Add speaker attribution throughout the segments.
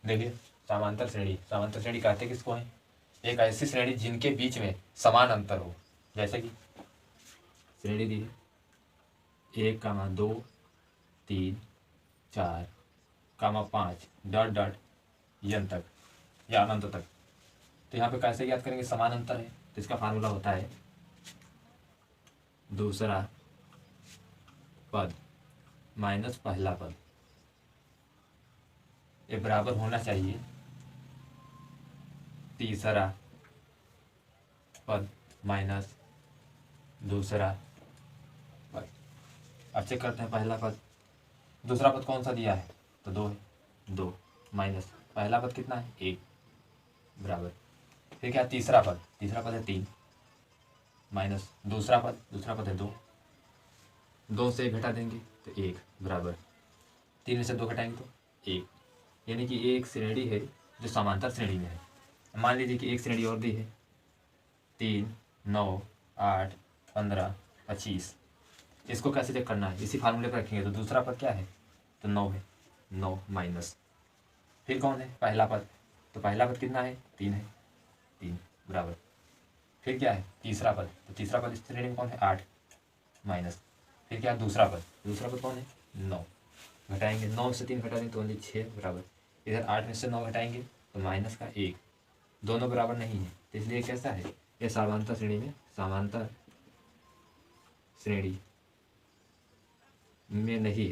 Speaker 1: देखिए समांतर श्रेणी कहते किसको है? एक ऐसी श्रेणी जिनके बीच में समान अंतर हो। जैसे कि श्रेणी दी है 1, 2, 3, 4, 5 डॉट डॉट n तक या अनंत तक। तो यहाँ पे कैसे याद करेंगे? समान अंतर है तो इसका फार्मूला होता है दूसरा पद माइनस पहला पद, ये बराबर होना चाहिए तीसरा पद माइनस दूसरा पद। अब चेक करते हैं पहला पद, दूसरा पद कौन सा दिया है? तो 2 है, 2 माइनस पहला पद कितना है? 1 बराबर। फिर क्या? तीसरा पद है 3 माइनस दूसरा पद है 2, 2 से 1 घटा देंगे तो 1 बराबर। 3 में से 2 घटाएंगे तो 1, यानी कि एक श्रेणी है जो समांतर श्रेणी में है। मान लीजिए कि एक श्रेणी और दी है 3, 9, 8, 15, 25। इसको कैसे चेक करना है? इसी फार्मूले पर रखेंगे। तो दूसरा पद क्या है? तो 9 है, 9 माइनस फिर कौन है? पहला पद। तो पहला पद कितना है? 3 है, 3 बराबर। फिर क्या है? तीसरा पद। तो तीसरा पद इस श्रेणी में कौन है? 8 माइनस फिर क्या है? दूसरा पद कौन है? 9 घटाएंगे, 9 से 3 घटा देंगे तो ओनली 6 बराबर। इधर 8 में से 9 घटाएंगे तो माइनस का 1, दोनों बराबर नहीं है तो इसलिए कैसा है? ये समांतर श्रेणी में नहीं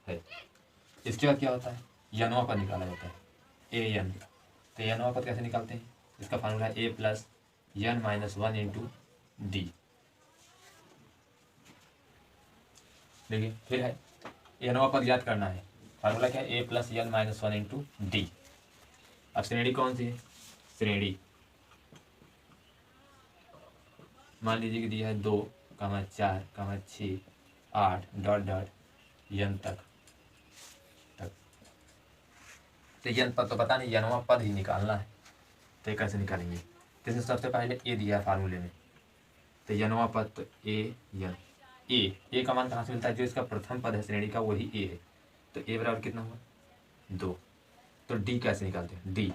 Speaker 1: है। इसके बाद क्या होता है? यनवा पद निकाला जाता है, ए एन। तो यनवा पद कैसे निकालते हैं? इसका फार्मूला है a plus n minus 1 into D. देखिए फिर है यनवा पद याद करना है। फार्मूला क्या है? a plus n minus 1 into D. अब श्रेणी कौन सी है? श्रेणी मान लीजिए कि दिया है 2, 4, 6, 8 डॉट डॉट n तक। तो n पद तो पता नहीं, यनवा पद ही निकालना है। तो कैसे निकालेंगे? तो इसमें सबसे पहले ए दिया है फार्मूले में, तो यनवा पद तो ए का मान कहाँ से मिलता है? जो इसका प्रथम पद है श्रेणी का वही ए है। तो ए बराबर कितना हुआ? 2। तो डी कैसे निकालते हैं? डी,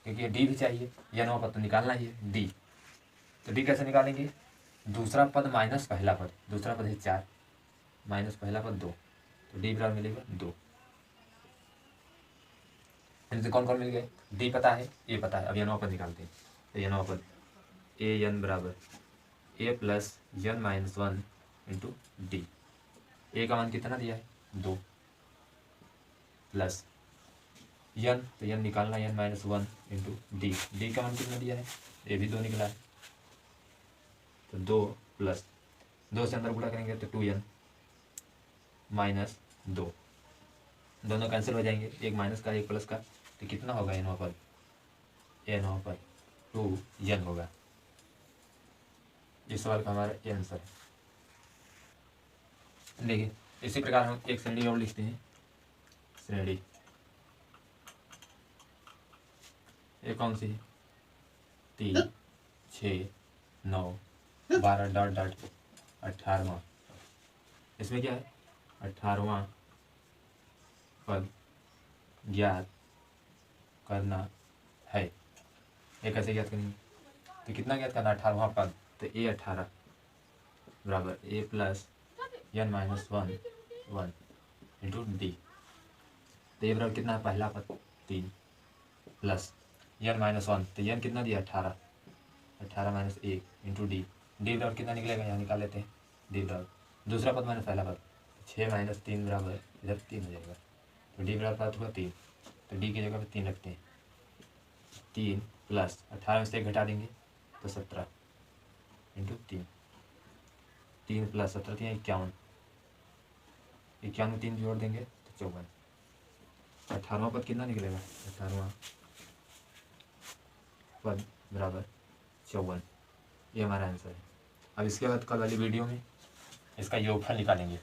Speaker 1: क्योंकि डी भी चाहिए, यनवा पद तो निकालना ही है, डी। तो डी कैसे निकालेंगे? दूसरा पद माइनस पहला पद, दूसरा पद है 4 माइनस पहला पद 2, तो डी बराबर मिलेगा 2। इनसे कौन कौन मिल गए? डी पता है, ए पता है। अब यनवा पद निकालते हैं। तो यनवा पद ए एन बराबर A plus n minus 1 into D. A का मान कितना दिया है? 2 प्लस n, तो n निकालना, n minus 1 into D. D का मान कितना दिया है? ए भी 2 निकला है, तो 2 प्लस 2 से अंदर गुणा करेंगे तो 2n माइनस 2, दोनों कैंसिल हो जाएंगे, एक माइनस का एक प्लस का, तो कितना होगा? एन पर 2n होगा। इस सवाल का हमारा आंसर है। देखिए इसी प्रकार हम एक श्रेणी और लिखते हैं। श्रेणी ये कौन सी है? 3, 6, 9, 12 डॉट डॉट 18वां। इसमें क्या है? 18वां पद ज्ञात करना है। ये कैसे ज्ञात करेंगे? तो कितना ज्ञात करना? 18वां पद। तो ए 18 बराबर A plus n minus 1 into D. तो ये बराबर कितना है? पहला पद 3 प्लस n माइनस 1, तो n कितना दिया? 18 माइनस 1 इंटू डी। डी बराबर कितना निकलेगा? यहाँ निकाल लेते हैं। डी बराबर दूसरा पद माइनस पहला पद, 6 माइनस 3 बराबर इधर 3 हो जाएगा। तो डी बराबर पद हुआ 3, तो डी की जगह पे 3 रखते हैं। 3 प्लस 18 में से 1 घटा देंगे तो 17 इंटू 3 प्लस 17 3 51, 51 में 3 जोड़ देंगे तो 54। 18वां पद कितना निकलेगा? 18वां पद बराबर 54। ये हमारा आंसर है। अब इसके बाद कल वाली वीडियो में इसका योगफल निकालेंगे।